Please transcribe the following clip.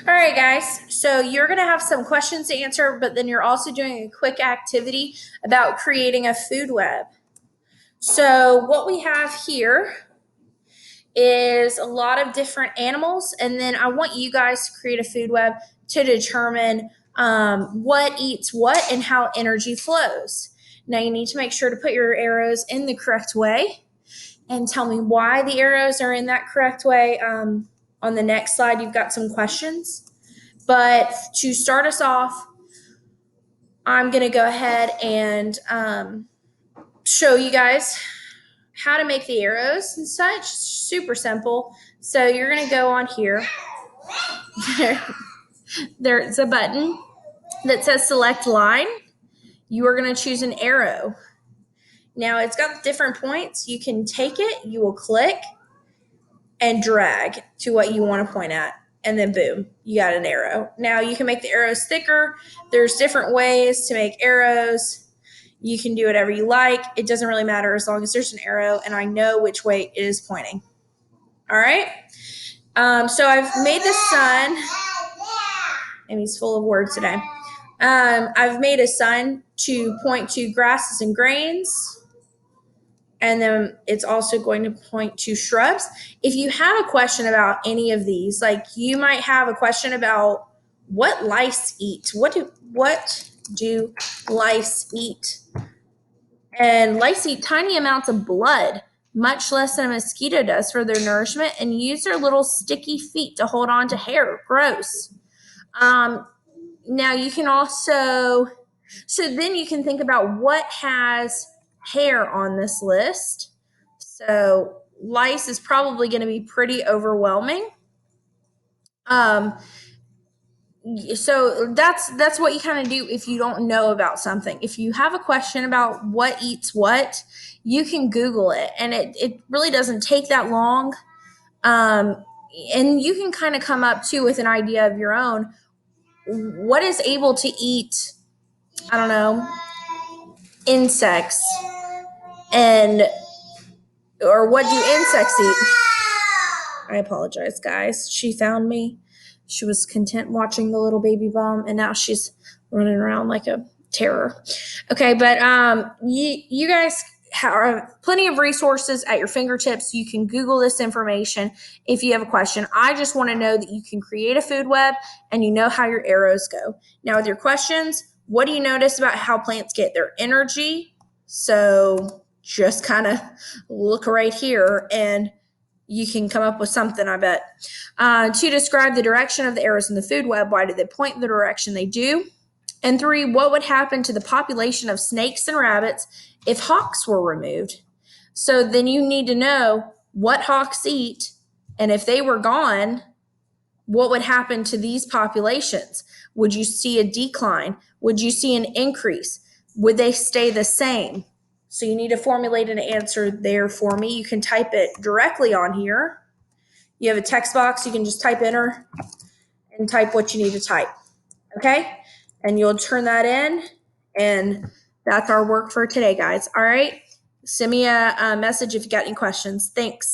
All right, guys. So you're going to have some questions to answer, but then you're also doing a quick activity about creating a food web. So what we have here is a lot of different animals, and then I want you guys to create a food web to determine what eats what and how energy flows. Now you need to make sure to put your arrows in the correct way and tell me why the arrows are in that correct way. On the next slide, you've got some questions. But to start us off, I'm going to go ahead and show you guys how to make the arrows and such. Super simple. So you're going to go on here. There's a button that says select line. You are going to choose an arrow. Now it's got different points. You can take it, you will click and drag to what you want to point at. And then boom, you got an arrow. Now you can make the arrows thicker. There's different ways to make arrows. You can do whatever you like. It doesn't really matter as long as there's an arrow and I know which way it is pointing. All right. So I've made the sun. Amy's full of words today. I've made a sun to point to grasses and grains. And then it's also going to point to shrubs. If you have a question about any of these, like you might have a question about what lice eat. What do lice eat? And lice eat tiny amounts of blood, much less than a mosquito does for their nourishment, and use their little sticky feet to hold on to hair. Gross. Now you can also, so then you can think about what has hair on this list. So lice is probably going to be pretty overwhelming. So that's what you kind of do if you don't know about something. If you have a question about what eats what, you can Google it, and it really doesn't take that long. And you can kind of come up too with an idea of your own. What is able to eat, I don't know, insects, and or what do insects eat? I apologize, guys. She found me. She was content watching the little baby bum, and now she's running around like a terror. Okay, but you guys have plenty of resources at your fingertips. You can Google this information if you have a question. I just want to know that you can create a food web and you know how your arrows go. Now with your questions, what do you notice about how plants get their energy? So just kind of look right here and you can come up with something, I bet. To describe the direction of the arrows in the food web, why do they point in the direction they do? And 3, what would happen to the population of snakes and rabbits if hawks were removed? So then you need to know what hawks eat, and if they were gone, what would happen to these populations? Would you see a decline? Would you see an increase? Would they stay the same? So you need to formulate an answer there for me. You can type it directly on here. You have a text box. You can just type enter and type what you need to type. Okay? And you'll turn that in. And that's our work for today, guys. All right? Send me a message if you got any questions. Thanks.